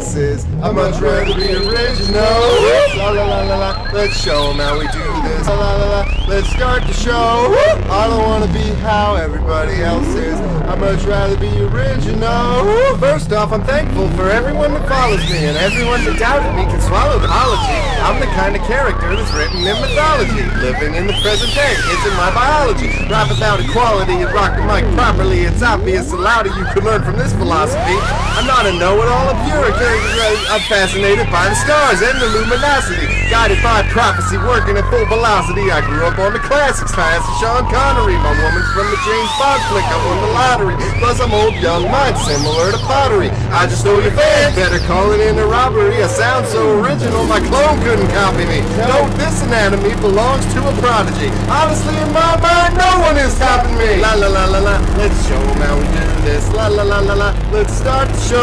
else is. I'd much rather be original. La la la la la, let's show 'em how we do this. La la la la, let's start the show. I don't wanna be how everybody else is. I'd much rather be original. First off, I'm thankful for everyone that follows me, and everyone that doubted me can swallow the apology. I'm the kind of character that's written in mythology. Living in the present day, it's in my biology. Rap about equality and rock the mic properly. It's obvious the louder you could learn from this philosophy. I'm not a know-it-all of pure. I'm fascinated by the stars and the luminosity. Guided by prophecy, working at full velocity. I grew up on the classics, fast as Sean Connery. My woman's from the James Bond flick, I won the lottery. Plus I'm old, young, mind similar to pottery. I just stole your fan, better call it in a robbery. I sound so original, my clone couldn't copy me. No, this anatomy belongs to a prodigy. Honestly, in my mind, no one is copying me. La la la la la, let's show 'em how we do this. La la la la la, let's start the show.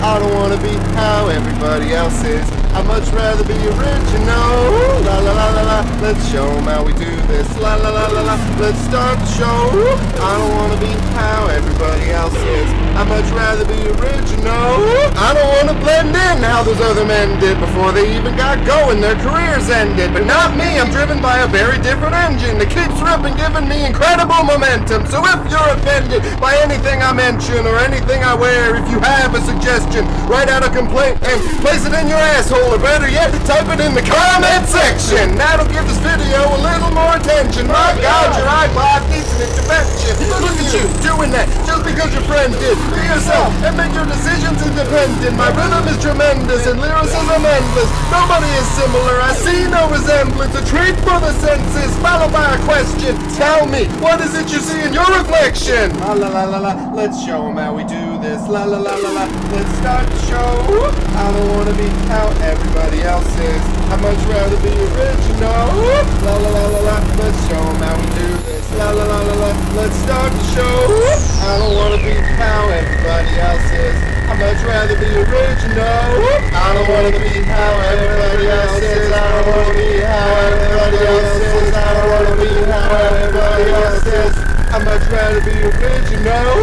I don't wanna be how everybody else is. I'd much rather be original. La la la la la, let's show 'em how we do this. La la la la la, let's start the show. I don't wanna be how everybody else is. I'd much rather be original. I don't wanna blend in how those other men did before they even got going. Their careers ended, but not me. I'm driven by a very different engine that keeps ripping, giving me incredible momentum. So if you're offended by anything I mention or anything I wear, if you have a suggestion, write out a complaint and place it in your asshole. Or better yet, type it in the comment section. That'll give this video a little more attention. My God, your iPod needs an intervention. Look at you doing that just because your friend did. Be yourself and make your decisions independent. My rhythm is tremendous and lyricism endless. Nobody is similar. I see no resemblance. A treat for the senses, followed by a question. Tell me, what is it you see in your reflection? La la la la la. Let's show 'em how we do this. La la la la la. Let's start the show. I don't wanna be how everybody else is. I'd much rather be original. La la la la la, let's show 'em how we do this. La la la la la, let's start the show. I don't wanna be how everybody else is. I'd much rather be original. I don't wanna be how everybody else is. I don't wanna be how everybody else is. I don't wanna be how everybody else is. I'd much rather be original.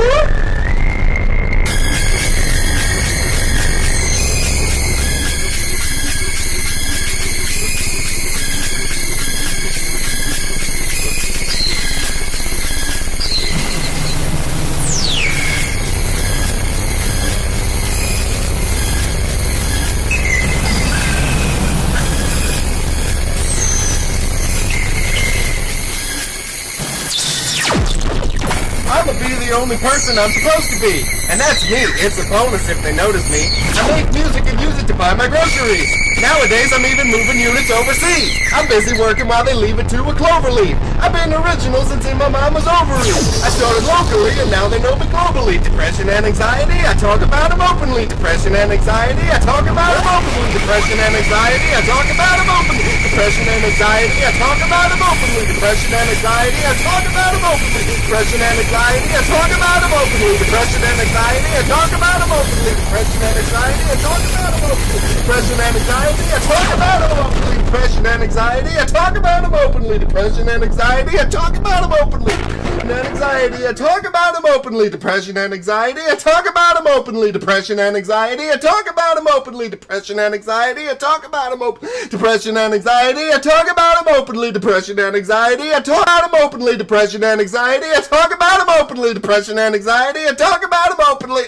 I'ma be the only person I'm supposed to be. And that's me. It's a bonus if they notice me. I make music and use it to buy my groceries. Nowadays, I'm even moving units overseas. I'm busy working while they leave it to a clover leaf. I've been original since in my mama's ovaries. I started locally and now they know me globally. Depression and anxiety, I talk about them openly. Depression and anxiety, I talk about them openly. Depression and anxiety, I talk about them openly. Depression and anxiety, I talk about them openly. Depression and anxiety, I talk about them openly. Depression and anxiety, I talk about them openly. Depression and anxiety, I talk about them openly. Depression and anxiety, I talk about them openly. Depression and anxiety, I talk about them openly. Depression and anxiety, I talk about them openly. Depression and anxiety, I talk about them openly. And anxiety, I talk about them openly. Depression and anxiety, I talk about them openly. Depression and anxiety, I talk about them openly. Depression and anxiety, I talk about them openly. Depression and anxiety, I talk about them openly. Depression and anxiety, I talk about them openly. Depression and anxiety, I talk about them openly. Depression and anxiety, I talk about them openly.